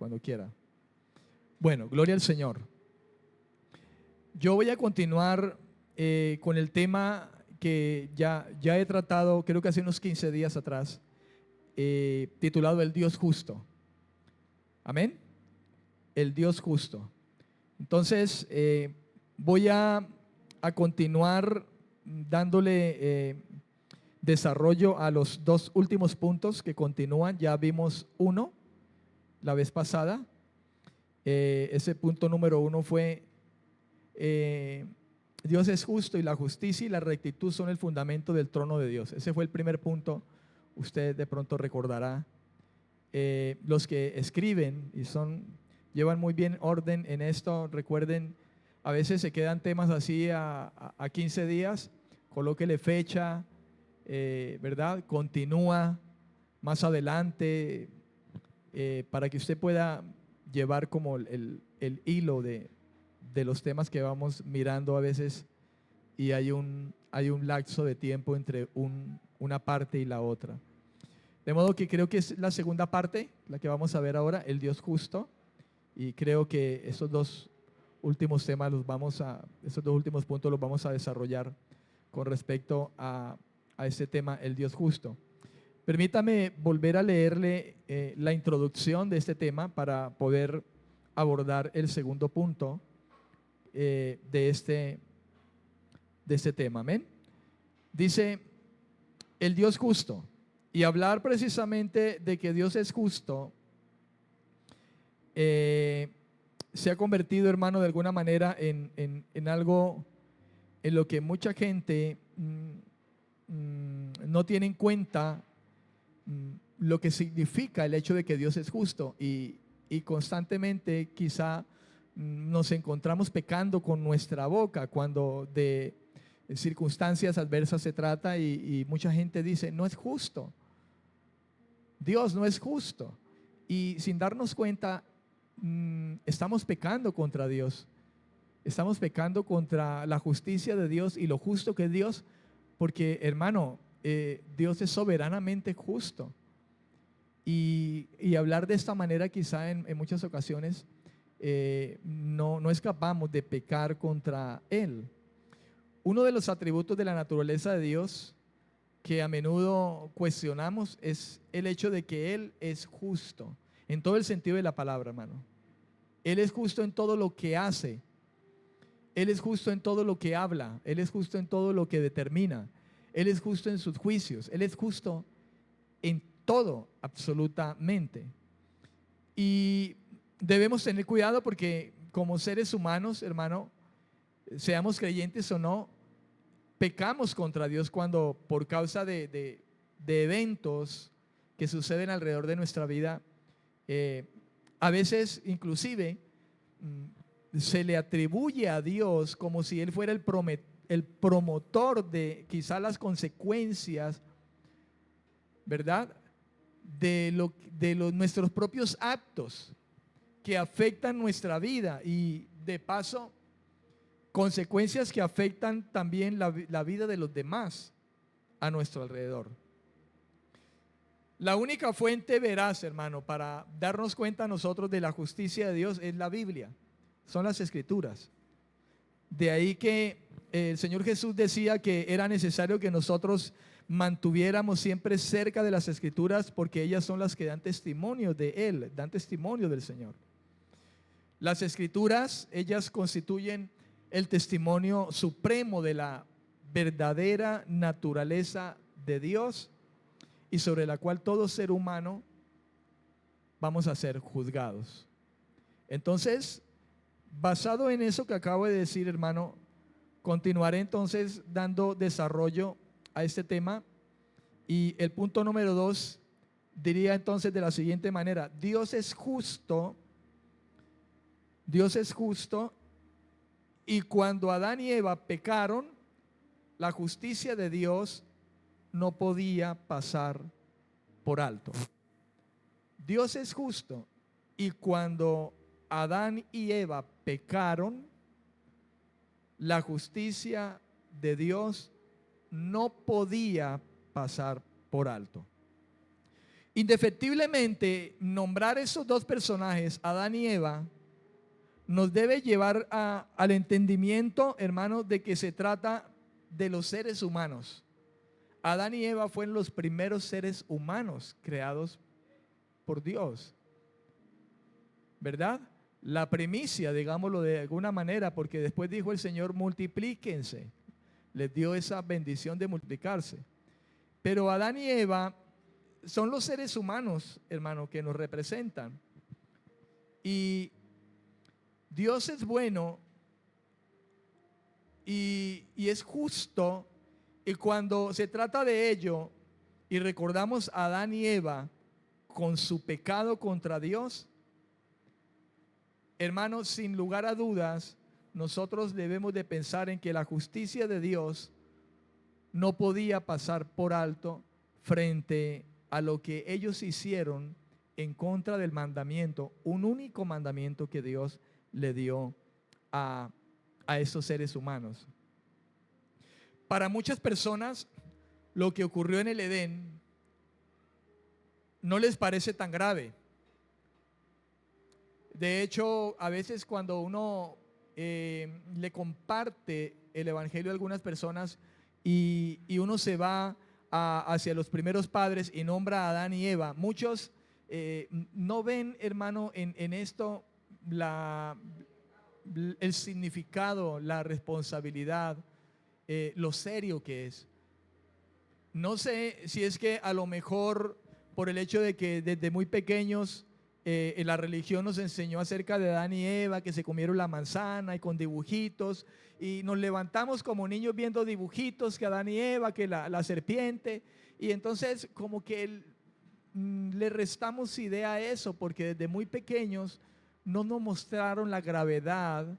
cuando quiera. Bueno, gloria al Señor. Yo voy a continuar con el tema que ya he tratado, creo que hace unos 15 días atrás, titulado El Dios Justo. Amén. El Dios Justo. Entonces, voy a continuar dándole desarrollo a los dos últimos puntos que continúan. Ya vimos uno la vez pasada. Ese punto número 1 fue Dios es justo y la justicia y la rectitud son el fundamento del trono de Dios. Ese fue el primer punto. Usted de pronto recordará. Los que escriben y llevan muy bien orden en esto, recuerden, a veces se quedan temas así a 15 días, colóquele fecha, ¿verdad? Continúa más adelante, para que usted pueda llevar como el hilo de los temas que vamos mirando a veces, y hay un lapso de tiempo entre una parte y la otra. De modo que creo que es la segunda parte, la que vamos a ver ahora, el Dios justo, y creo que esos dos últimos temas esos dos últimos puntos los vamos a desarrollar con respecto a este tema, el Dios justo. Permítame volver a leerle la introducción de este tema para poder abordar el segundo punto de este tema. Amén. Dice, el Dios justo. Y hablar precisamente de que Dios es justo se ha convertido, hermano, de alguna manera en algo en lo que mucha gente no tiene en cuenta lo que significa el hecho de que Dios es justo, y constantemente quizá nos encontramos pecando con nuestra boca cuando de circunstancias adversas se trata, y mucha gente dice, no es justo. Dios no es justo, y sin darnos cuenta estamos pecando contra Dios, estamos pecando contra la justicia de Dios y lo justo que es Dios, porque, hermano, Dios es soberanamente justo, y hablar de esta manera quizá en muchas ocasiones no escapamos de pecar contra Él. Uno de los atributos de la naturaleza de Dios que a menudo cuestionamos es el hecho de que Él es justo, en todo el sentido de la palabra, hermano. Él es justo en todo lo que hace, Él es justo en todo lo que habla, Él es justo en todo lo que determina, Él es justo en sus juicios, Él es justo en todo, absolutamente. Y debemos tener cuidado porque como seres humanos, hermano, seamos creyentes o no, pecamos contra Dios cuando, por causa de eventos que suceden alrededor de nuestra vida, a veces inclusive se le atribuye a Dios como si Él fuera el promotor de quizá las consecuencias, ¿verdad?, de nuestros propios actos que afectan nuestra vida, y de paso consecuencias que afectan también la vida de los demás a nuestro alrededor. La única fuente veraz, hermano, para darnos cuenta nosotros de la justicia de Dios es la Biblia, son las Escrituras. De ahí que el Señor Jesús decía que era necesario que nosotros mantuviéramos siempre cerca de las Escrituras, porque ellas son las que dan testimonio de Él, dan testimonio del Señor. Las Escrituras, ellas constituyen el testimonio supremo de la verdadera naturaleza de Dios, y sobre la cual todo ser humano vamos a ser juzgados. Entonces, basado en eso que acabo de decir, hermano, continuaré entonces dando desarrollo a este tema, y el punto número 2 diría entonces de la siguiente manera: Dios es justo, y cuando Adán y Eva pecaron, la justicia de Dios no podía pasar por alto. Dios es justo, y cuando Adán y Eva pecaron, la justicia de Dios no podía pasar por alto. Indefectiblemente, nombrar esos dos personajes, Adán y Eva, nos debe llevar al entendimiento, hermanos, de que se trata de los seres humanos. Adán y Eva fueron los primeros seres humanos creados por Dios, ¿verdad? La primicia, digámoslo de alguna manera, porque después dijo el Señor, multiplíquense. Les dio esa bendición de multiplicarse. Pero Adán y Eva son los seres humanos, hermano, que nos representan. Y Dios es bueno y es justo. Y cuando se trata de ello y recordamos a Adán y Eva con su pecado contra Dios, hermanos, sin lugar a dudas, nosotros debemos de pensar en que la justicia de Dios no podía pasar por alto frente a lo que ellos hicieron en contra del mandamiento, un único mandamiento que Dios le dio a esos seres humanos. Para muchas personas, lo que ocurrió en el Edén no les parece tan grave. De hecho, a veces cuando uno le comparte el evangelio a algunas personas y uno se va hacia los primeros padres y nombra a Adán y Eva, muchos no ven, hermano, en esto el significado, la responsabilidad, lo serio que es. No sé si es que a lo mejor por el hecho de que desde muy pequeños la religión nos enseñó acerca de Adán y Eva, que se comieron la manzana y con dibujitos, y nos levantamos como niños viendo dibujitos, que Adán y Eva, que la serpiente, y entonces como que le restamos idea a eso, porque desde muy pequeños no nos mostraron la gravedad,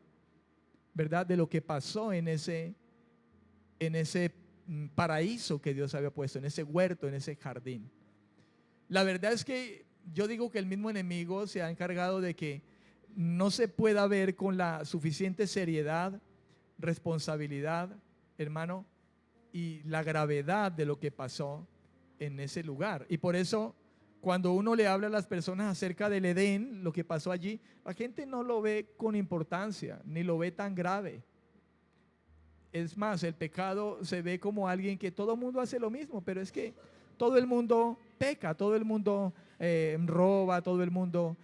¿verdad?, de lo que pasó en ese paraíso que Dios había puesto, en ese huerto, en ese jardín. La verdad es que yo digo que el mismo enemigo se ha encargado de que no se pueda ver con la suficiente seriedad, responsabilidad, hermano, y la gravedad de lo que pasó en ese lugar. Y por eso, cuando uno le habla a las personas acerca del Edén, lo que pasó allí, la gente no lo ve con importancia, ni lo ve tan grave. Es más, el pecado se ve como alguien que todo el mundo hace lo mismo, pero es que todo el mundo peca, todo el mundo roba, todo el mundo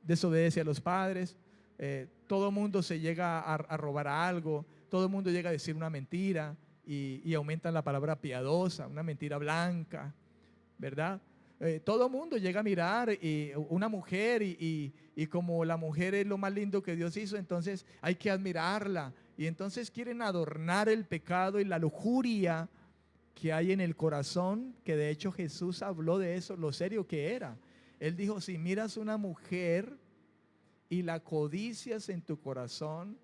desobedece a los padres, todo el mundo se llega a robar algo, todo el mundo llega a decir una mentira y aumentan la palabra piadosa, una mentira blanca, ¿verdad? Todo el mundo llega a mirar una mujer y como la mujer es lo más lindo que Dios hizo, entonces hay que admirarla. Y entonces quieren adornar el pecado y la lujuria que hay en el corazón, que de hecho Jesús habló de eso, lo serio que era. Él dijo, si miras una mujer y la codicias en tu corazón,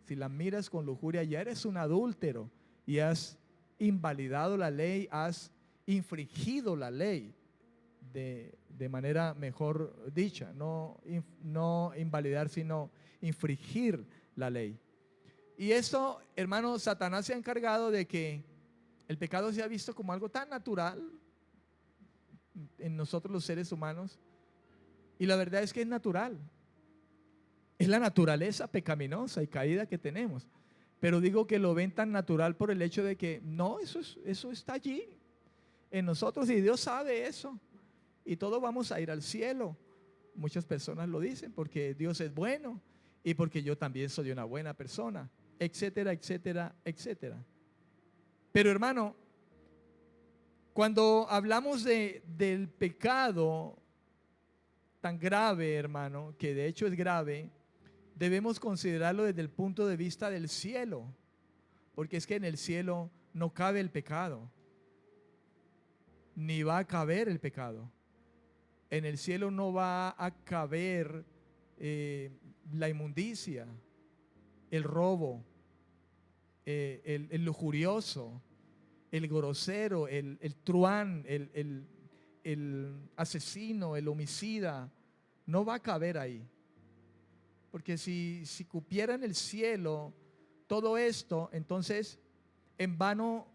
si la miras con lujuria, ya eres un adúltero y has invalidado la ley, has infringido la ley. De manera mejor dicha, no invalidar, sino infringir la ley. Y eso, hermano, Satanás se ha encargado de que el pecado se ha visto como algo tan natural en nosotros los seres humanos, y la verdad es que es natural, es la naturaleza pecaminosa y caída que tenemos, pero digo que lo ven tan natural por el hecho de que no, eso está allí en nosotros y Dios sabe eso. Y todos vamos a ir al cielo. Muchas personas lo dicen porque Dios es bueno y porque yo también soy una buena persona, etcétera, etcétera, etcétera. Pero hermano, cuando hablamos del pecado tan grave, hermano, que de hecho es grave, debemos considerarlo desde el punto de vista del cielo, porque es que en el cielo no cabe el pecado, ni va a caber el pecado. En el cielo no va a caber la inmundicia, el robo, el lujurioso, el grosero, el truán, el asesino, el homicida. No va a caber ahí. Porque si cupiera en el cielo todo esto, entonces en vano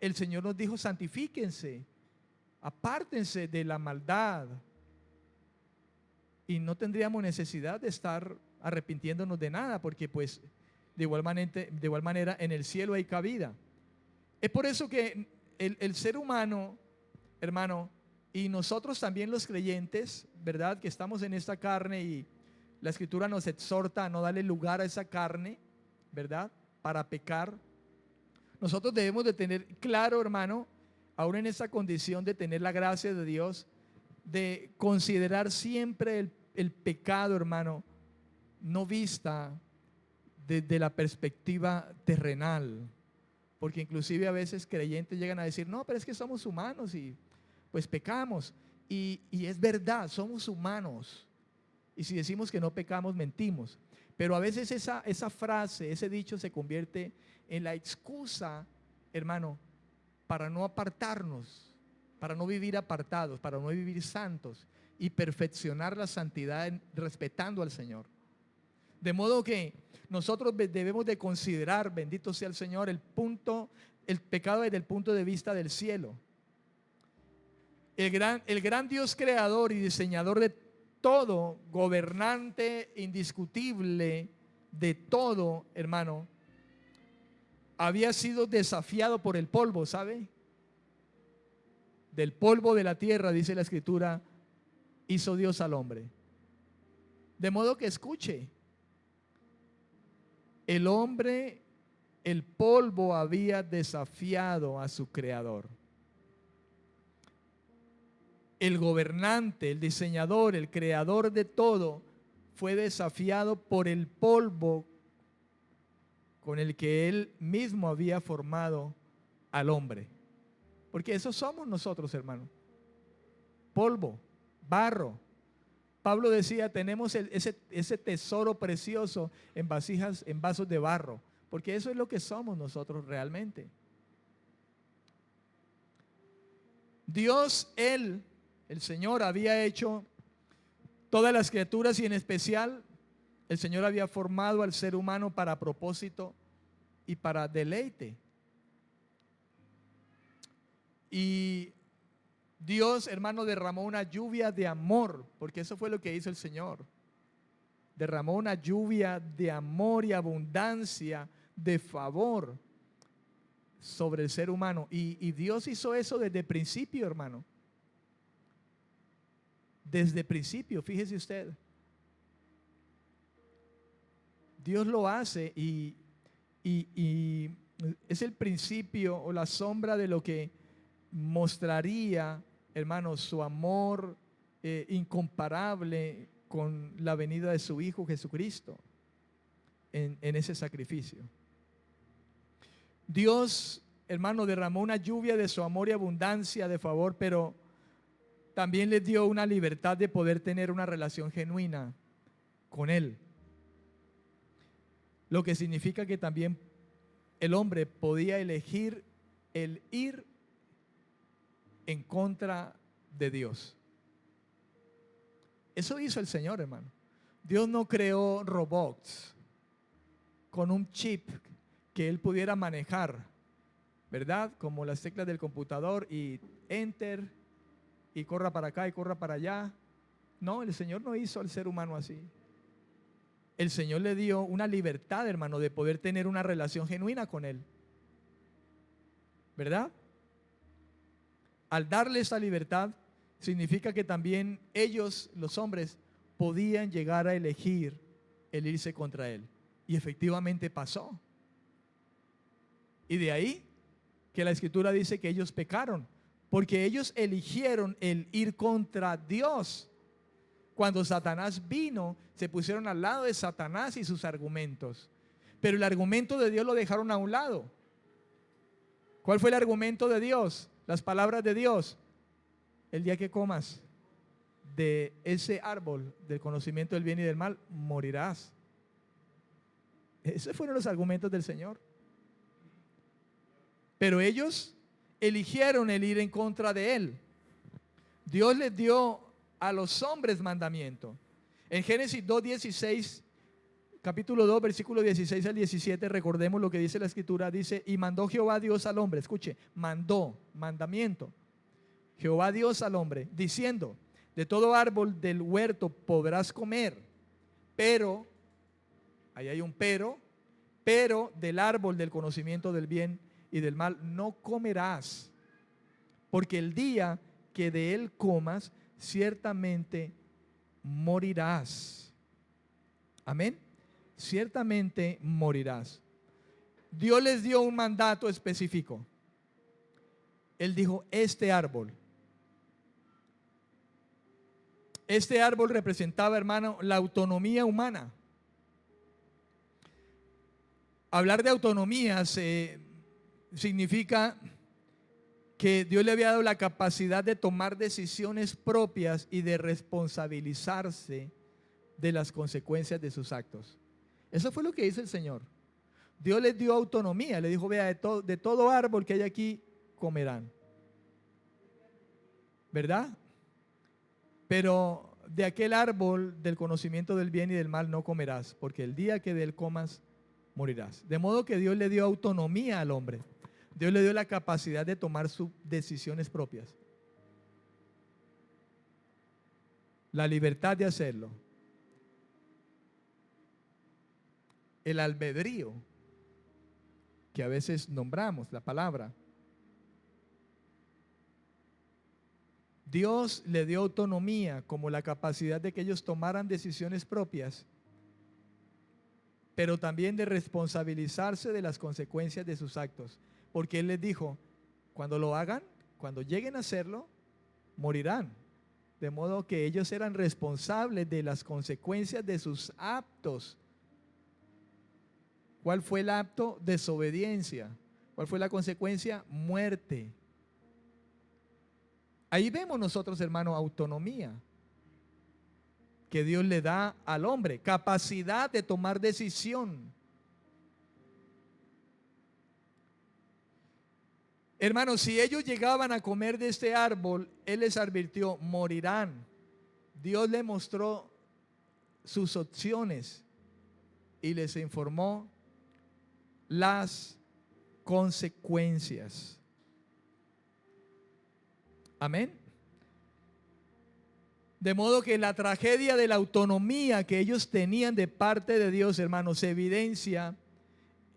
el Señor nos dijo: santifíquense, apártense de la maldad. Y no tendríamos necesidad de estar arrepintiéndonos de nada, porque pues de igual manera en el cielo hay cabida. Es por eso que el ser humano, hermano, y nosotros también los creyentes, ¿verdad? Que estamos en esta carne, y la Escritura nos exhorta a no darle lugar a esa carne, ¿verdad? Para pecar. Nosotros debemos de tener claro, hermano, aún en esa condición de tener la gracia de Dios, de considerar siempre el pecado, hermano, no vista desde la perspectiva terrenal. Porque inclusive a veces creyentes llegan a decir: no, pero es que somos humanos y pues pecamos. Y es verdad, somos humanos. Y si decimos que no pecamos, mentimos. Pero a veces esa frase, ese dicho se convierte en la excusa, hermano, para no apartarnos, para no vivir apartados, para no vivir santos y perfeccionar la santidad respetando al Señor. De modo que nosotros debemos de considerar, bendito sea el Señor, el pecado desde el punto de vista del cielo. El gran Dios creador y diseñador de todo, gobernante indiscutible de todo, hermano, había sido desafiado por el polvo, ¿sabe? Del polvo de la tierra, dice la Escritura, hizo Dios al hombre. De modo que escuche, el hombre, el polvo había desafiado a su creador. El gobernante, el diseñador, el creador de todo, fue desafiado por el polvo con el que él mismo había formado al hombre. Porque eso somos nosotros, hermano. Polvo, barro. Pablo decía: tenemos ese tesoro precioso en vasijas, en vasos de barro. Porque eso es lo que somos nosotros realmente. Dios, el Señor, había hecho todas las criaturas, y en especial el Señor había formado al ser humano para propósito y para deleite. Y Dios, hermano, derramó una lluvia de amor, porque eso fue lo que hizo el Señor. Derramó una lluvia de amor y abundancia de favor sobre el ser humano. Y Dios hizo eso desde el principio, hermano. Desde el principio, fíjese usted. Dios lo hace y es el principio o la sombra de lo que mostraría, hermano, su amor incomparable con la venida de su Hijo Jesucristo en ese sacrificio. Dios, hermano, derramó una lluvia de su amor y abundancia de favor, pero también les dio una libertad de poder tener una relación genuina con Él. Lo que significa que también el hombre podía elegir el ir en contra de Dios. Eso hizo el Señor, hermano. Dios no creó robots con un chip que Él pudiera manejar, ¿verdad? Como las teclas del computador y enter y corra para acá y corra para allá. No, el Señor no hizo al ser humano así. El Señor le dio una libertad, hermano, de poder tener una relación genuina con Él, ¿verdad? Al darle esa libertad, significa que también ellos, los hombres, podían llegar a elegir el irse contra Él. Y efectivamente pasó. Y de ahí que la Escritura dice que ellos pecaron, porque ellos eligieron el ir contra Dios. Cuando Satanás vino, se pusieron al lado de Satanás y sus argumentos. Pero el argumento de Dios lo dejaron a un lado. ¿Cuál fue el argumento de Dios? Las palabras de Dios: el día que comas de ese árbol del conocimiento del bien y del mal, morirás. Esos fueron los argumentos del Señor. Pero ellos eligieron el ir en contra de Él. Dios les dio a los hombres mandamiento. En Génesis 2:16 capítulo 2, versículo 16 al 17, recordemos lo que dice la escritura, dice, y mandó Jehová Dios al hombre, escuche, mandó, mandamiento, Jehová Dios al hombre, diciendo, de todo árbol del huerto podrás comer, pero, ahí hay un pero del árbol del conocimiento del bien y del mal no comerás, porque el día que de él comas, ciertamente morirás. Amén. Ciertamente morirás. Dios les dio un mandato específico. Él dijo, este árbol representaba, hermano, la autonomía humana. Hablar de autonomía significa que Dios le había dado la capacidad de tomar decisiones propias y de responsabilizarse de las consecuencias de sus actos. Eso fue lo que hizo el Señor. Dios les dio autonomía, le dijo, vea, de todo árbol que hay aquí comerán. ¿Verdad? Pero de aquel árbol del conocimiento del bien y del mal no comerás, porque el día que de él comas, morirás. De modo que Dios le dio autonomía al hombre. Dios le dio la capacidad de tomar sus decisiones propias. La libertad de hacerlo. El albedrío, que a veces nombramos, la palabra. Dios le dio autonomía como la capacidad de que ellos tomaran decisiones propias, pero también de responsabilizarse de las consecuencias de sus actos. Porque Él les dijo, cuando lo hagan, cuando lleguen a hacerlo, morirán. De modo que ellos eran responsables de las consecuencias de sus actos. ¿Cuál fue el acto? Desobediencia. ¿Cuál fue la consecuencia? Muerte. Ahí vemos nosotros, hermano, autonomía que Dios le da al hombre, capacidad de tomar decisión. Hermanos, si ellos llegaban a comer de este árbol, Él les advirtió, morirán. Dios les mostró sus opciones y les informó las consecuencias. Amén. De modo que la tragedia de la autonomía que ellos tenían de parte de Dios, hermanos, se evidencia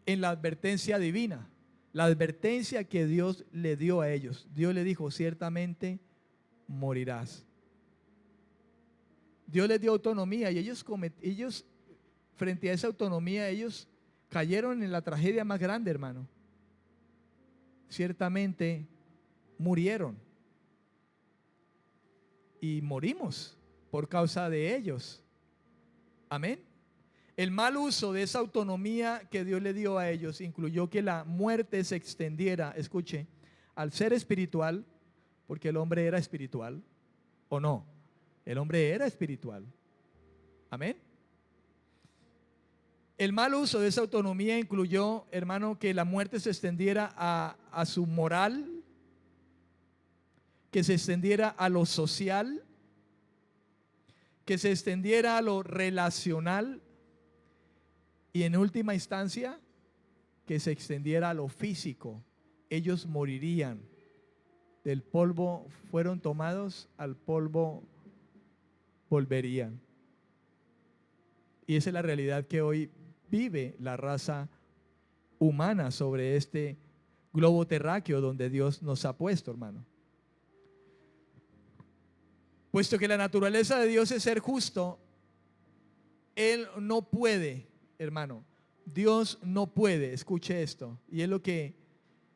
en la advertencia divina. La advertencia que Dios le dio a ellos. Dios le dijo, ciertamente morirás. Dios les dio autonomía y ellos, frente a esa autonomía, ellos cayeron en la tragedia más grande, hermano. Ciertamente murieron. Y morimos por causa de ellos. Amén. El mal uso de esa autonomía que Dios le dio a ellos incluyó que la muerte se extendiera, escuche, al ser espiritual, porque el hombre era espiritual, ¿o no? El hombre era espiritual. Amén. El mal uso de esa autonomía incluyó, hermano, que la muerte se extendiera a su moral, que se extendiera a lo social, que se extendiera a lo relacional y en última instancia que se extendiera a lo físico. Ellos morirían. Del polvo fueron tomados, al polvo volverían. Y esa es la realidad que hoy vive la raza humana sobre este globo terráqueo donde Dios nos ha puesto, hermano. Puesto que la naturaleza de Dios es ser justo, Él no puede, hermano, Dios no puede, escuche esto, y es lo que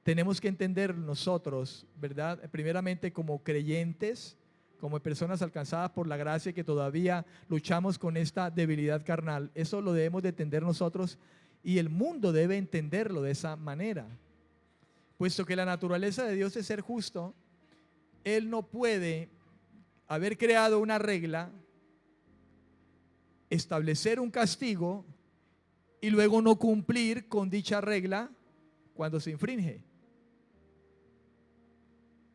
tenemos que entender nosotros, ¿verdad? Primeramente como creyentes, como personas alcanzadas por la gracia que todavía luchamos con esta debilidad carnal. Eso lo debemos de entender nosotros y el mundo debe entenderlo de esa manera. Puesto que la naturaleza de Dios es ser justo, Él no puede haber creado una regla, establecer un castigo y luego no cumplir con dicha regla cuando se infringe.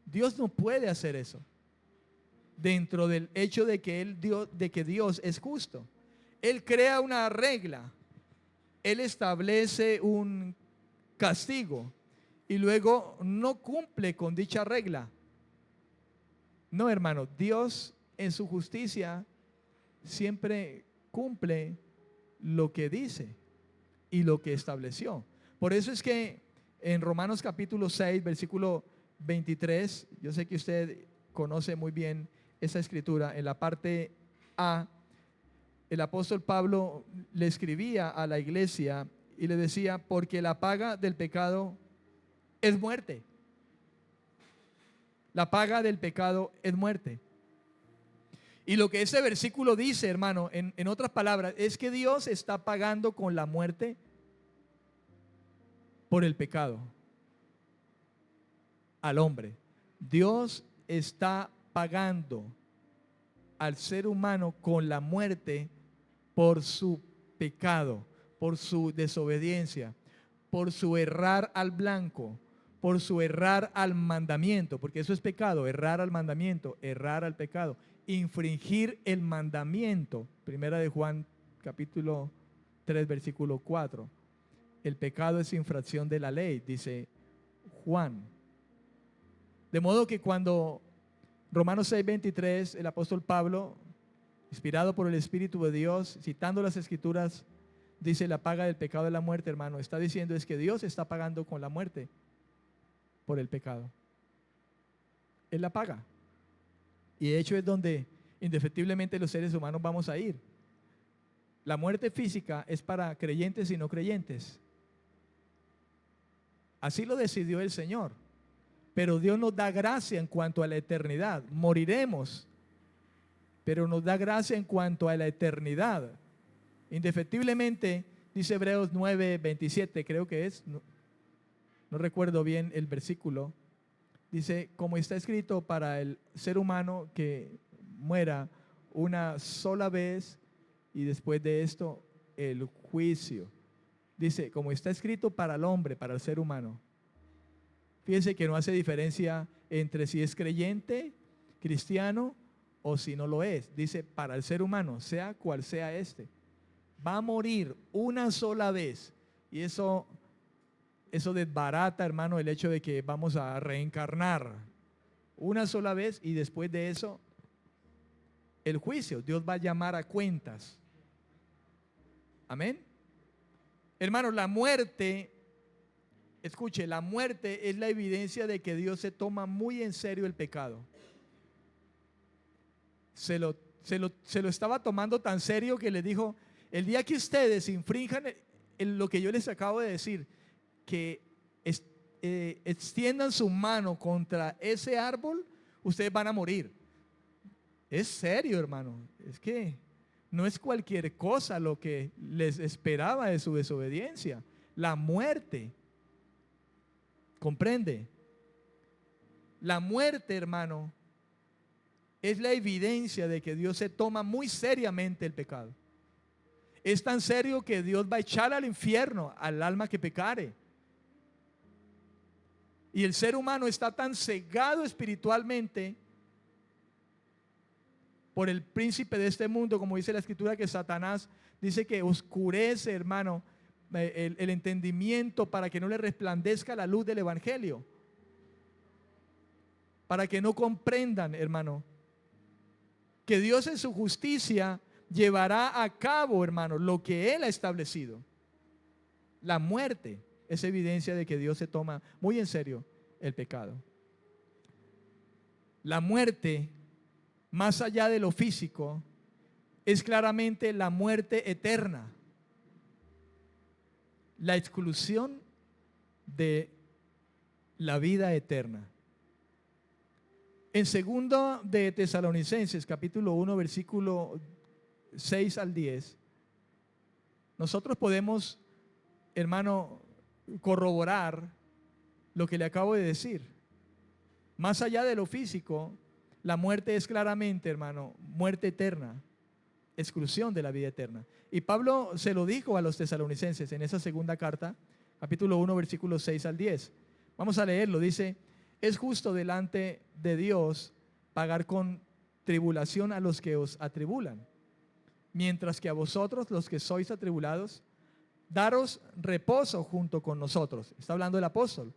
Dios no puede hacer eso dentro del hecho de que Dios es justo. Él crea una regla, Él establece un castigo y luego no cumple con dicha regla. No, hermano, Dios en su justicia siempre cumple lo que dice y lo que estableció. Por eso es que en Romanos capítulo 6, versículo 23, yo sé que usted conoce muy bien esa escritura, en la parte A, el apóstol Pablo le escribía a la iglesia y le decía, porque la paga del pecado es muerte. La paga del pecado es muerte. Y lo que ese versículo dice, hermano, en otras palabras, es que Dios está pagando con la muerte por el pecado al hombre. Dios está pagando al ser humano con la muerte por su pecado, por su desobediencia, por su errar al blanco, por su errar al mandamiento, porque eso es pecado, errar al mandamiento, errar al pecado, infringir el mandamiento. Primera de Juan capítulo 3 versículo 4. El pecado es infracción de la ley, dice Juan. De modo que cuando Romanos 6:23, el apóstol Pablo, inspirado por el Espíritu de Dios, citando las Escrituras, dice la paga del pecado de la muerte, hermano, está diciendo es que Dios está pagando con la muerte por el pecado. Él la paga. Y de hecho es donde indefectiblemente los seres humanos vamos a ir. La muerte física es para creyentes y no creyentes. Así lo decidió el Señor. Pero Dios nos da gracia en cuanto a la eternidad. Moriremos, pero nos da gracia en cuanto a la eternidad. Indefectiblemente, dice Hebreos 9:27, creo que es, no recuerdo bien el versículo, dice, como está escrito para el ser humano que muera una sola vez y después de esto el juicio. Dice, como está escrito para el hombre, para el ser humano. Fíjense que no hace diferencia entre si es creyente, cristiano o si no lo es. Dice, para el ser humano, sea cual sea este, va a morir una sola vez. Y eso desbarata, hermano, el hecho de que vamos a reencarnar una sola vez y después de eso el juicio. Dios va a llamar a cuentas. Amén. Hermano, la muerte, escuche, la muerte es la evidencia de que Dios se toma muy en serio el pecado. Se lo estaba tomando tan serio que le dijo, el día que ustedes infrinjan lo que yo les acabo de decir, que extiendan su mano contra ese árbol, ustedes van a morir. Es serio, hermano. Es que no es cualquier cosa lo que les esperaba de su desobediencia. La muerte. ¿Comprende? La muerte, hermano, es la evidencia de que Dios se toma muy seriamente el pecado. Es tan serio que Dios va a echar al infierno al alma que pecare. Y el ser humano está tan cegado espiritualmente por el príncipe de este mundo, como dice la escritura, que Satanás dice que oscurece, hermano, el entendimiento para que no le resplandezca la luz del evangelio, para que no comprendan, hermano, que Dios en su justicia llevará a cabo, hermano, lo que Él ha establecido. La muerte es evidencia de que Dios se toma muy en serio el pecado. La muerte, más allá de lo físico, es claramente la muerte eterna, la exclusión de la vida eterna. En 2 de Tesalonicenses, capítulo 1, versículo 6 al 10, nosotros podemos, hermano, corroborar lo que le acabo de decir. Más allá de lo físico, la muerte es claramente, hermano, muerte eterna, exclusión de la vida eterna. Y Pablo se lo dijo a los tesalonicenses en esa segunda carta, capítulo 1, versículos 6 al 10. Vamos a leerlo, dice, es justo delante de Dios pagar con tribulación a los que os atribulan, mientras que a vosotros, los que sois atribulados, daros reposo junto con nosotros. Está hablando el apóstol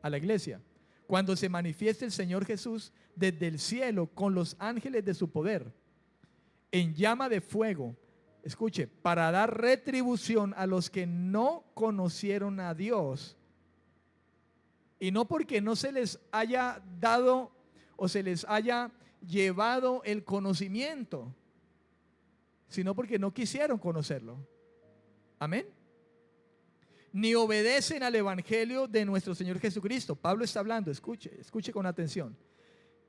a la iglesia. Cuando se manifieste el Señor Jesús desde el cielo con los ángeles de su poder, en llama de fuego, escuche, para dar retribución a los que no conocieron a Dios. Y no porque no se les haya dado o se les haya llevado el conocimiento, sino porque no quisieron conocerlo. Amén. Ni obedecen al evangelio de nuestro Señor Jesucristo. Pablo está hablando, escuche con atención.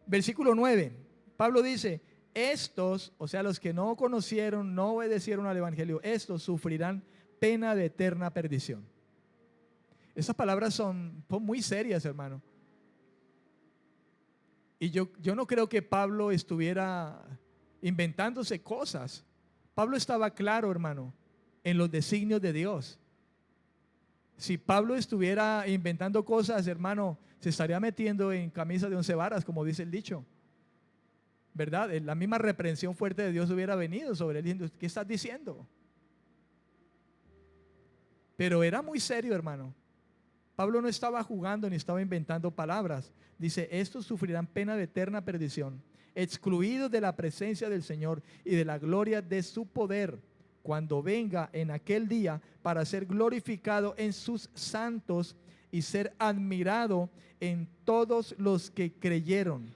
Versículo 9, Pablo dice: estos, o sea, los que no conocieron, no obedecieron al evangelio, estos sufrirán pena de eterna perdición. Esas palabras son muy serias, hermano. Y yo no creo que Pablo estuviera inventándose cosas. Pablo estaba claro, hermano, en los designios de Dios. Si Pablo estuviera inventando cosas, hermano, se estaría metiendo en camisa de 11 varas, como dice el dicho, ¿verdad? La misma reprensión fuerte de Dios hubiera venido sobre él diciendo: ¿qué estás diciendo? Pero era muy serio, hermano. Pablo no estaba jugando ni estaba inventando palabras. Dice: estos sufrirán pena de eterna perdición, excluidos de la presencia del Señor y de la gloria de su poder, cuando venga en aquel día para ser glorificado en sus santos y ser admirado en todos los que creyeron.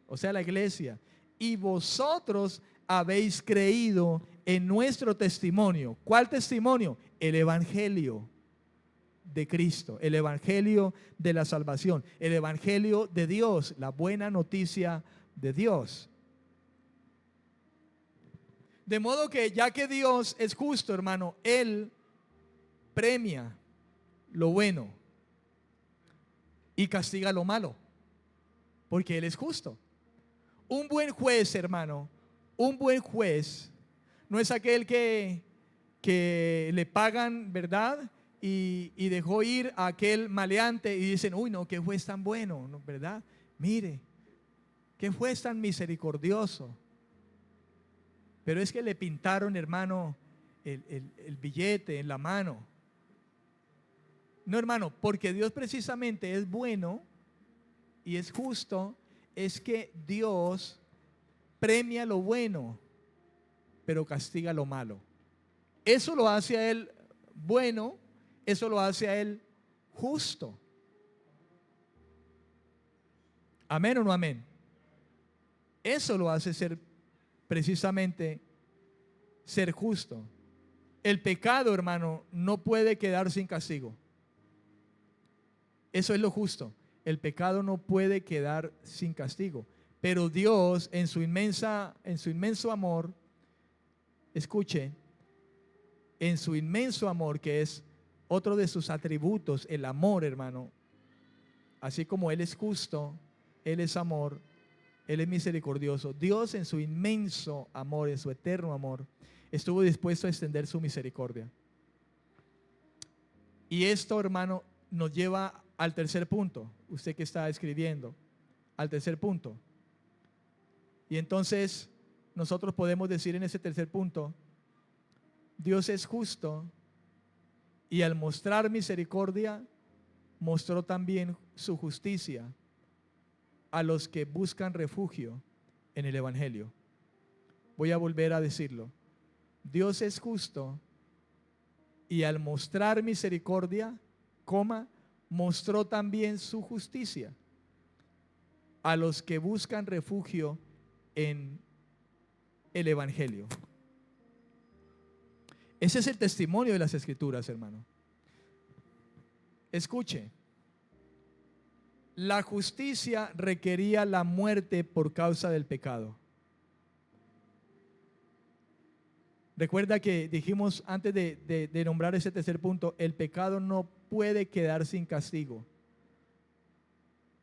O sea, la iglesia. Y vosotros habéis creído en nuestro testimonio. ¿Cuál testimonio? El evangelio de Cristo, el evangelio de la salvación, el evangelio de Dios, la buena noticia de Dios. De modo que, ya que Dios es justo, hermano, Él premia lo bueno y castiga lo malo, porque Él es justo. Un buen juez, hermano, un buen juez no es aquel que le pagan, ¿verdad? Y dejó ir a aquel maleante y dicen: uy, no, qué juez tan bueno, ¿no? ¿Verdad? Mire, qué juez tan misericordioso. Pero es que le pintaron, hermano, el billete en la mano. No, hermano, porque Dios precisamente es bueno y es justo. Es que Dios premia lo bueno, pero castiga lo malo. Eso lo hace a Él bueno, eso lo hace a Él justo. ¿Amén o no amén? Eso lo hace ser precisamente ser justo. El pecado, hermano, no puede quedar sin castigo. Eso es lo justo. El pecado no puede quedar sin castigo. Pero Dios, en su inmenso amor, escuche, en su inmenso amor, que es otro de sus atributos, el amor, hermano. Así como Él es justo, Él es amor, Él es misericordioso. Dios, en su inmenso amor, en su eterno amor, estuvo dispuesto a extender su misericordia. Y esto, hermano, nos lleva al tercer punto. Usted que está escribiendo, al tercer punto. Y entonces nosotros podemos decir en ese tercer punto: Dios es justo, y al mostrar misericordia, mostró también su justicia a los que buscan refugio en el evangelio. Voy a volver a decirlo. Dios es justo, y al mostrar misericordia, mostró también su justicia a los que buscan refugio en el evangelio. Ese es el testimonio de las Escrituras, hermano. Escuche, la justicia requería la muerte por causa del pecado. Recuerda que dijimos antes de nombrar ese tercer punto: el pecado no puede quedar sin castigo.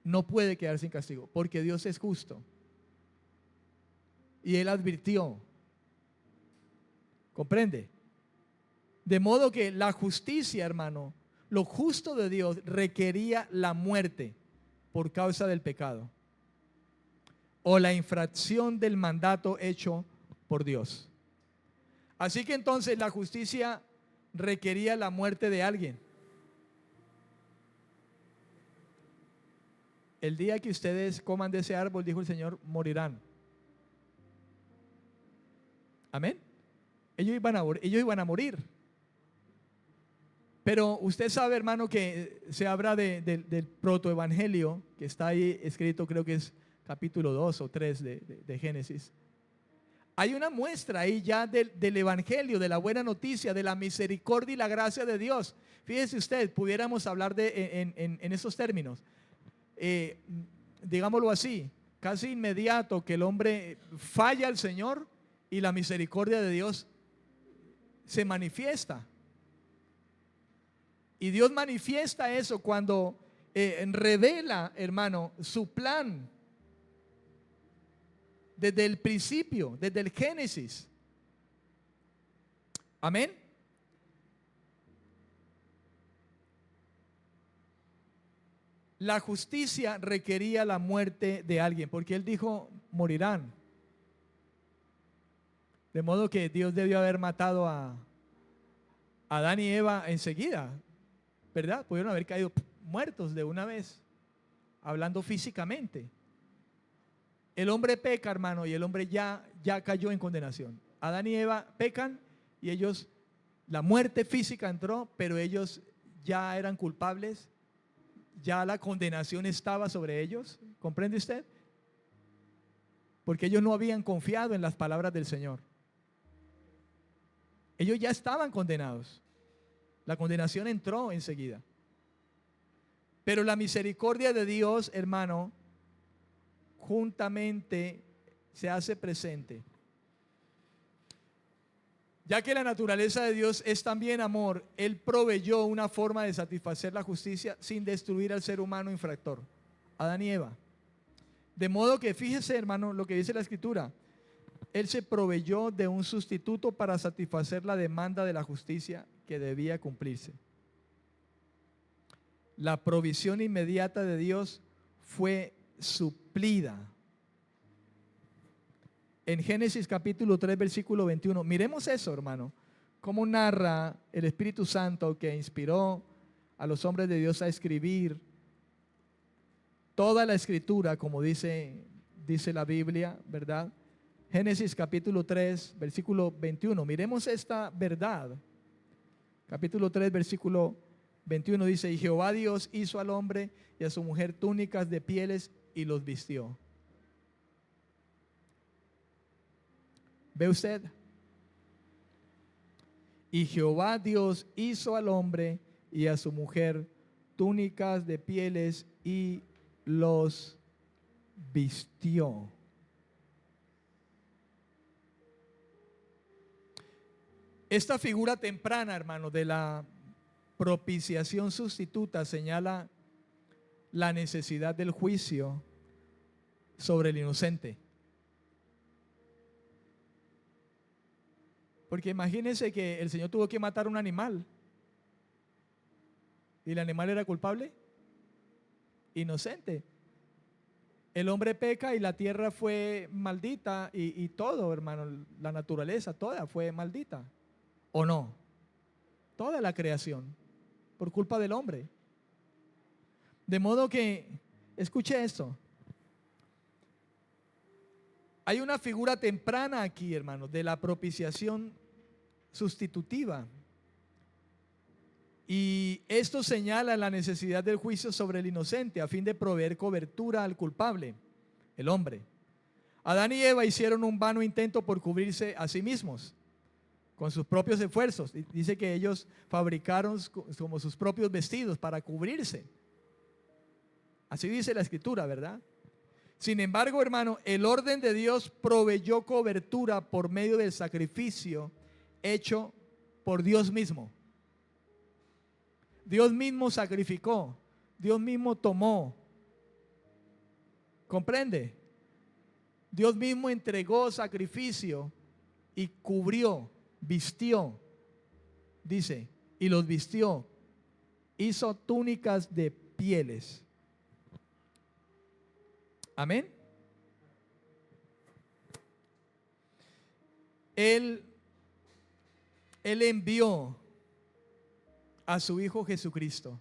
No puede quedar sin castigo, porque Dios es justo. Y Él advirtió. ¿Comprende? De modo que la justicia, hermano, lo justo de Dios requería la muerte por causa del pecado o la infracción del mandato hecho por Dios. Así que entonces la justicia requería la muerte de alguien. El día que ustedes coman de ese árbol, dijo el Señor, morirán. Amén. Ellos iban a morir. Pero usted sabe, hermano, que se habla del protoevangelio, que está ahí escrito, creo que es capítulo 2 o 3 de Génesis. Hay una muestra ahí ya del evangelio, de la buena noticia, de la misericordia y la gracia de Dios. Fíjese usted, pudiéramos hablar en esos términos. Digámoslo así, casi inmediato que el hombre falla al Señor y la misericordia de Dios se manifiesta. Y Dios manifiesta eso cuando revela, hermano, su plan desde el principio, desde el Génesis. Amén. La justicia requería la muerte de alguien, porque Él dijo, morirán. De modo que Dios debió haber matado a Adán y Eva enseguida, ¿verdad? Pudieron haber caído muertos de una vez, hablando físicamente. El hombre peca, hermano, y el hombre ya cayó en condenación. Adán y Eva pecan y ellos, la muerte física entró, pero ellos ya eran culpables, ya la condenación estaba sobre ellos. ¿Comprende usted? Porque ellos no habían confiado en las palabras del Señor. Ellos ya estaban condenados. La condenación entró enseguida. Pero la misericordia de Dios, hermano, juntamente se hace presente. Ya que la naturaleza de Dios es también amor, Él proveyó una forma de satisfacer la justicia sin destruir al ser humano infractor, Adán y Eva. De modo que fíjese, hermano, lo que dice la Escritura. Él se proveyó de un sustituto para satisfacer la demanda de la justicia que debía cumplirse. La provisión inmediata de Dios fue suplida. En Génesis capítulo 3, versículo 21, miremos eso, hermano, cómo narra el Espíritu Santo que inspiró a los hombres de Dios a escribir toda la Escritura, como dice la Biblia, ¿verdad? Génesis capítulo 3, versículo 21, miremos esta verdad. Capítulo 3, versículo 21 dice, y Jehová Dios hizo al hombre y a su mujer túnicas de pieles y los vistió. ¿Ve usted? Y Jehová Dios hizo al hombre y a su mujer túnicas de pieles y los vistió. Esta figura temprana, hermano, de la propiciación sustituta señala la necesidad del juicio sobre el inocente. Porque imagínense que el Señor tuvo que matar un animal y el animal era culpable, inocente. El hombre peca y la tierra fue maldita y todo, hermano, la naturaleza toda fue maldita. ¿O no? Toda la creación, por culpa del hombre. De modo que, escuche esto, hay una figura temprana aquí, hermano, de la propiciación sustitutiva. Y esto señala la necesidad del juicio sobre el inocente a fin de proveer cobertura al culpable, el hombre. Adán y Eva hicieron un vano intento por cubrirse a sí mismos con sus propios esfuerzos. Dice que ellos fabricaron como sus propios vestidos para cubrirse. Así dice la Escritura, ¿verdad? Sin embargo, hermano, el orden de Dios proveyó cobertura por medio del sacrificio hecho por Dios mismo. Dios mismo sacrificó, Dios mismo tomó. ¿Comprende? Dios mismo entregó sacrificio y cubrió, vistió, dice, y los vistió. Hizo túnicas de pieles. Amén. Él envió a su Hijo Jesucristo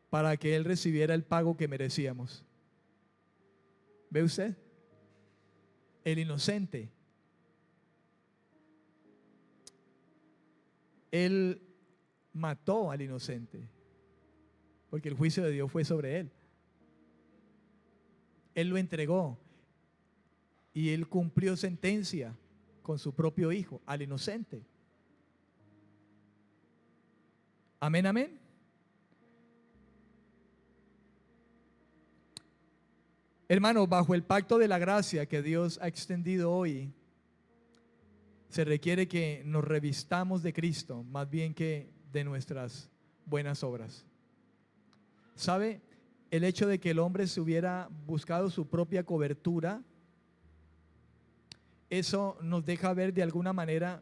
para que Él recibiera el pago que merecíamos. ¿Ve usted? El inocente. Él mató al inocente, porque el juicio de Dios fue sobre Él. Él lo entregó y Él cumplió sentencia con su propio Hijo, al inocente. Amén, amén. Hermanos, bajo el pacto de la gracia que Dios ha extendido hoy, se requiere que nos revistamos de Cristo más bien que de nuestras buenas obras. ¿Sabe? El hecho de que el hombre se hubiera buscado su propia cobertura, eso nos deja ver de alguna manera,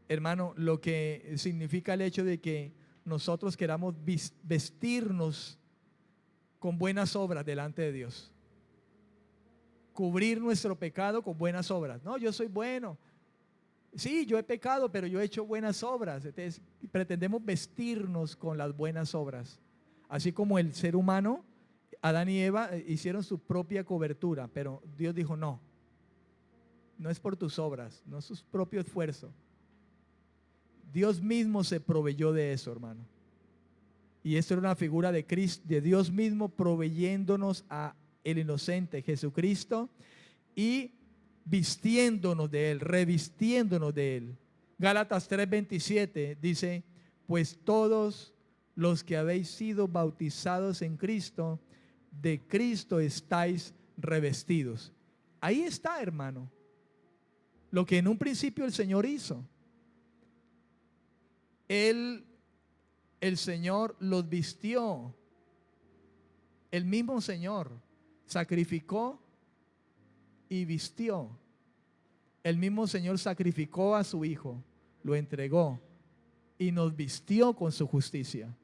hermano, lo que significa el hecho de que nosotros queramos vestirnos con buenas obras delante de Dios. Cubrir nuestro pecado con buenas obras. No, yo soy bueno. Sí, yo he pecado, pero yo he hecho buenas obras. Entonces, pretendemos vestirnos con las buenas obras. Así como el ser humano, Adán y Eva hicieron su propia cobertura, pero Dios dijo no. No es por tus obras, no es su propio esfuerzo. Dios mismo se proveyó de eso, hermano. Y esto era una figura de Cristo, de Dios mismo proveyéndonos a el inocente Jesucristo y vistiéndonos de Él, revistiéndonos de Él. Gálatas 3:27 dice, pues todos los que habéis sido bautizados en Cristo, de Cristo estáis revestidos. Ahí está, hermano, lo que en un principio el Señor hizo. El Señor los vistió. El mismo Señor sacrificó y vistió. El mismo Señor sacrificó a su Hijo, lo entregó y nos vistió con su justicia.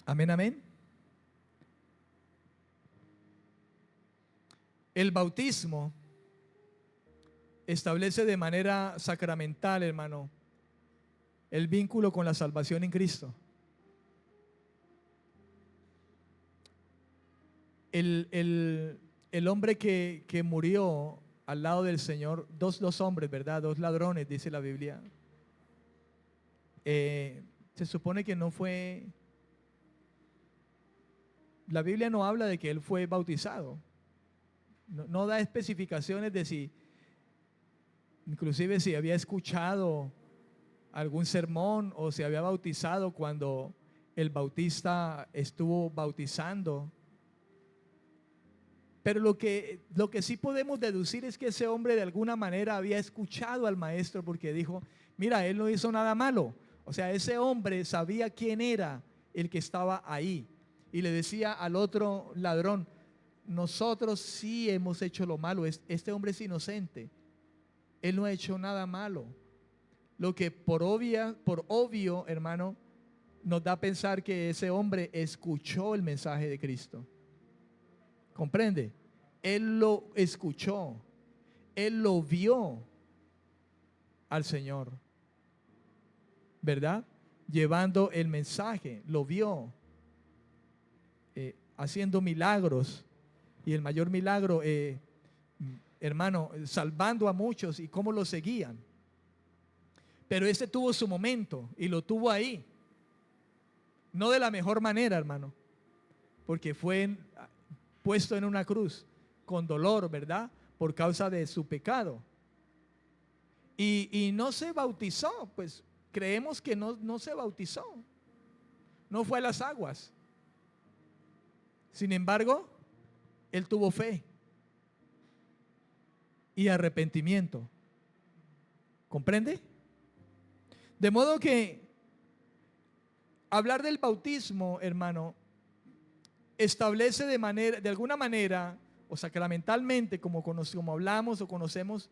Amén, amén. El bautismo establece de manera sacramental, hermano, el vínculo con la salvación en Cristo. El hombre que murió al lado del Señor, dos hombres, ¿verdad? Dos ladrones, dice la Biblia. Se supone que no fue, la Biblia no habla de que él fue bautizado. No da especificaciones de si, inclusive si había escuchado algún sermón o se había bautizado cuando el bautista estuvo bautizando. Pero lo que sí podemos deducir es que ese hombre de alguna manera había escuchado al maestro, porque dijo, mira, él no hizo nada malo. O sea, ese hombre sabía quién era el que estaba ahí. Y le decía al otro ladrón, nosotros sí hemos hecho lo malo, este hombre es inocente. Él no ha hecho nada malo. Lo que por obvio, hermano, nos da a pensar que ese hombre escuchó el mensaje de Cristo. ¿Comprende? Él lo escuchó, él lo vio al Señor, ¿verdad? Llevando el mensaje, lo vio, haciendo milagros. Y el mayor milagro, hermano, salvando a muchos y cómo lo seguían. Pero ese tuvo su momento y lo tuvo ahí. No de la mejor manera, hermano, porque fue puesto en una cruz con dolor, ¿verdad? Por causa de su pecado. Y no se bautizó, pues creemos que no se bautizó. No fue a las aguas. Sin embargo, él tuvo fe y arrepentimiento. ¿Comprende? De modo que hablar del bautismo, hermano, establece de alguna manera o sacramentalmente, como hablamos o conocemos,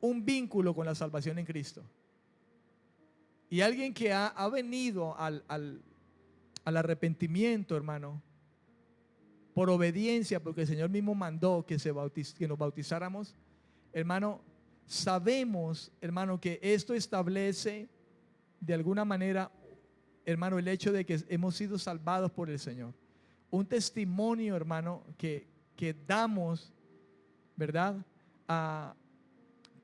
un vínculo con la salvación en Cristo. Y alguien que ha venido al arrepentimiento, hermano, por obediencia, porque el Señor mismo mandó que nos bautizáramos, hermano, sabemos, hermano, que esto establece de alguna manera, hermano, el hecho de que hemos sido salvados por el Señor. Un testimonio, hermano, que damos, ¿verdad? A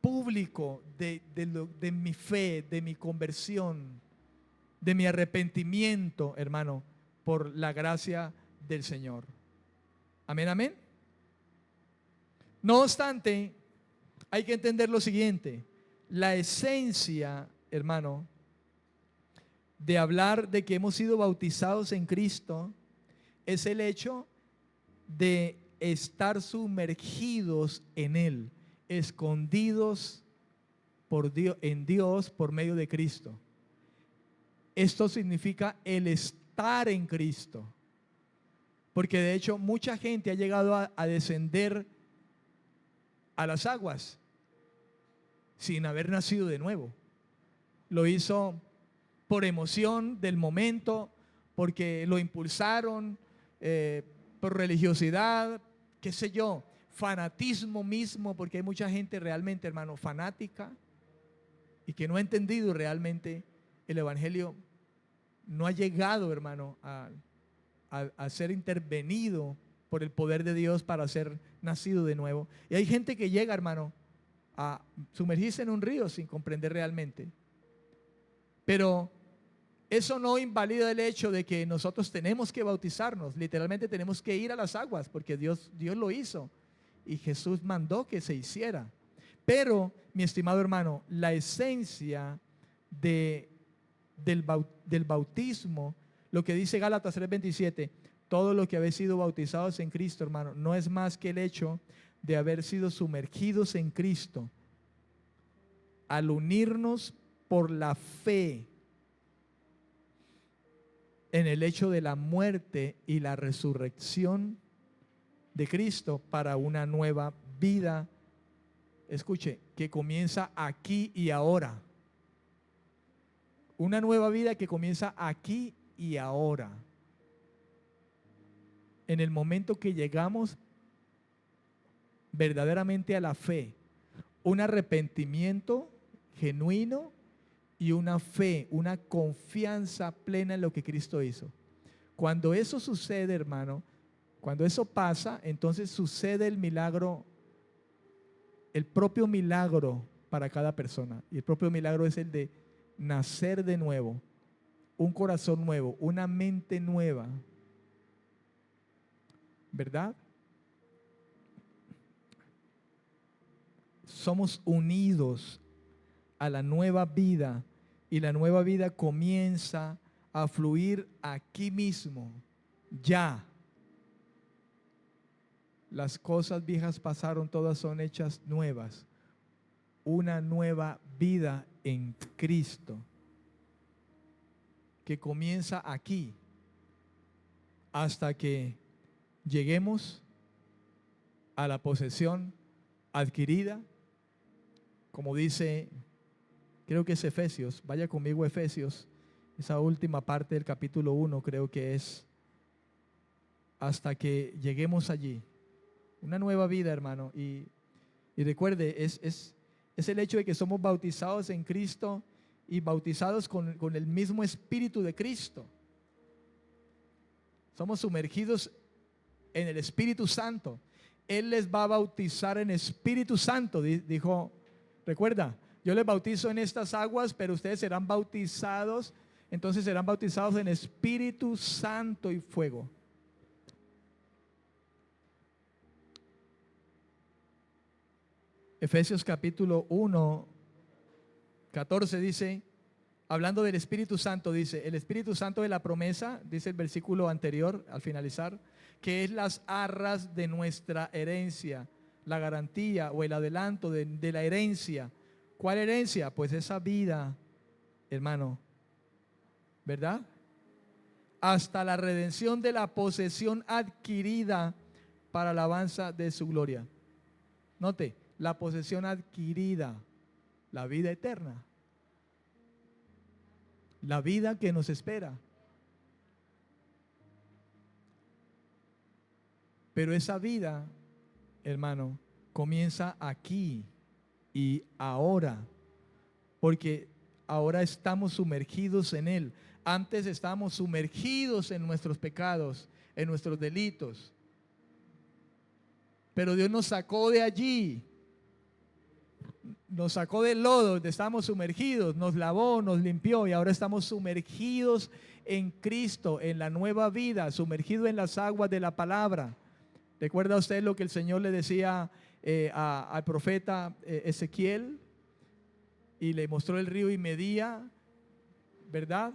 público de mi fe, de mi conversión, de mi arrepentimiento, hermano, por la gracia del Señor. Amén, amén. No obstante, hay que entender lo siguiente: la esencia, hermano, de hablar de que hemos sido bautizados en Cristo es el hecho de estar sumergidos en Él, escondidos por Dios, en Dios por medio de Cristo. Esto significa el estar en Cristo, porque de hecho mucha gente ha llegado a descender a las aguas sin haber nacido de nuevo. Lo hizo por emoción del momento, porque lo impulsaron, por religiosidad, qué sé yo, fanatismo mismo, porque hay mucha gente realmente, hermano, fanática y que no ha entendido realmente el Evangelio, no ha llegado, hermano, a ser intervenido por el poder de Dios para ser nacido de nuevo. Y hay gente que llega, hermano, a sumergirse en un río sin comprender realmente. Pero eso no invalida el hecho de que nosotros tenemos que bautizarnos. Literalmente tenemos que ir a las aguas porque Dios lo hizo y Jesús mandó que se hiciera. Pero, mi estimado hermano, la esencia del bautismo, lo que dice Gálatas 3:27, todo lo que habéis sido bautizados en Cristo, hermano, no es más que el hecho de haber sido sumergidos en Cristo al unirnos por la fe en el hecho de la muerte y la resurrección de Cristo para una nueva vida, escuche, que comienza aquí y ahora. Una nueva vida que comienza aquí y ahora. En el momento que llegamos verdaderamente a la fe, un arrepentimiento genuino y una fe, una confianza plena en lo que Cristo hizo. Cuando eso sucede, hermano, cuando eso pasa, entonces sucede el milagro, el propio milagro para cada persona. Y el propio milagro es el de nacer de nuevo, un corazón nuevo, una mente nueva, ¿verdad? Somos unidos a la nueva vida y la nueva vida comienza a fluir aquí mismo, ya. Las cosas viejas pasaron, todas son hechas nuevas. Una nueva vida en Cristo que comienza aquí hasta que lleguemos a la posesión adquirida, como dice, creo que es Efesios, vaya conmigo a Efesios, esa última parte del capítulo 1, creo que es, hasta que lleguemos allí. Una nueva vida, hermano. Y recuerde, es el hecho de que somos bautizados en Cristo y bautizados con el mismo Espíritu de Cristo. Somos sumergidos en el Espíritu Santo. Él les va a bautizar en Espíritu Santo, dijo, recuerda, yo les bautizo en estas aguas, pero ustedes serán bautizados, entonces serán bautizados en Espíritu Santo y fuego. Efesios capítulo 1, 14 dice, hablando del Espíritu Santo, dice, el Espíritu Santo de la promesa, dice el versículo anterior al finalizar, que es las arras de nuestra herencia, la garantía o el adelanto de la herencia. ¿Cuál herencia? Pues esa vida, hermano, ¿verdad? Hasta la redención de la posesión adquirida para alabanza de su gloria. Note, la posesión adquirida, la vida eterna, la vida que nos espera. Pero esa vida, hermano, comienza aquí y ahora, porque ahora estamos sumergidos en Él. Antes estábamos sumergidos en nuestros pecados, en nuestros delitos. Pero Dios nos sacó de allí, nos sacó del lodo donde estábamos sumergidos, nos lavó, nos limpió y ahora estamos sumergidos en Cristo, en la nueva vida, sumergidos en las aguas de la palabra. ¿Recuerda usted lo que el Señor le decía al profeta Ezequiel? Y le mostró el río y medía, ¿verdad?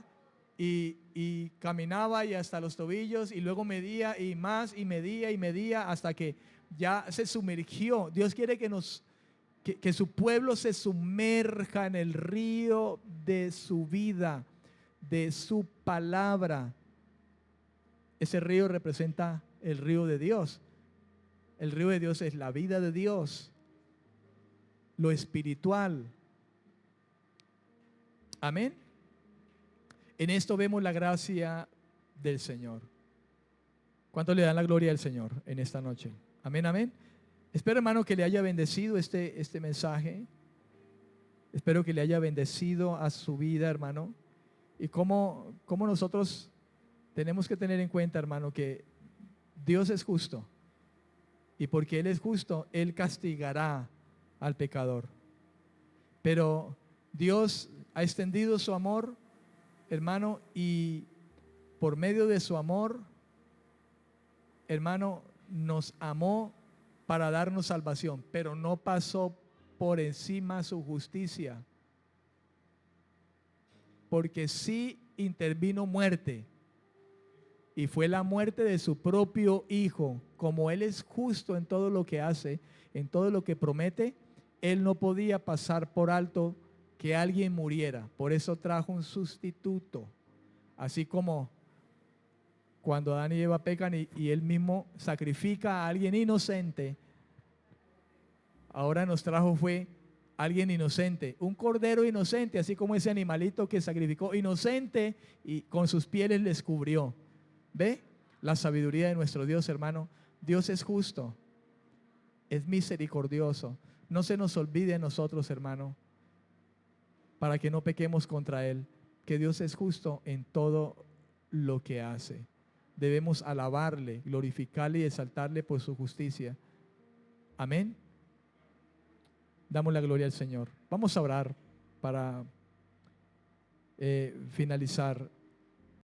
Y caminaba y hasta los tobillos y luego medía y más y medía hasta que ya se sumergió. Dios quiere que su pueblo se sumerja en el río de su vida, de su palabra. Ese río representa el río de Dios. El río de Dios es la vida de Dios, lo espiritual. Amén. En esto vemos la gracia del Señor. ¿Cuánto le dan la gloria al Señor en esta noche? Amén, amén. Espero, hermano, que le haya bendecido este mensaje. Espero que le haya bendecido a su vida, hermano. Y cómo nosotros tenemos que tener en cuenta, hermano, que Dios es justo. Y porque Él es justo, Él castigará al pecador. Pero Dios ha extendido su amor, hermano, y por medio de su amor, hermano, nos amó para darnos salvación, pero no pasó por encima su justicia, porque sí intervino muerte, y fue la muerte de su propio Hijo. Como Él es justo en todo lo que hace, en todo lo que promete, Él no podía pasar por alto que alguien muriera. Por eso trajo un sustituto. Así como cuando Adán y Eva pecan y Él mismo sacrifica a alguien inocente, ahora nos trajo fue alguien inocente, un cordero inocente, así como ese animalito que sacrificó inocente y con sus pieles les cubrió. ¿Ve? La sabiduría de nuestro Dios, hermano. Dios es justo, es misericordioso. No se nos olvide a nosotros, hermano, para que no pequemos contra Él, que Dios es justo en todo lo que hace. Debemos alabarle, glorificarle y exaltarle por su justicia. Amén. Damos la gloria al Señor. Vamos a orar para finalizar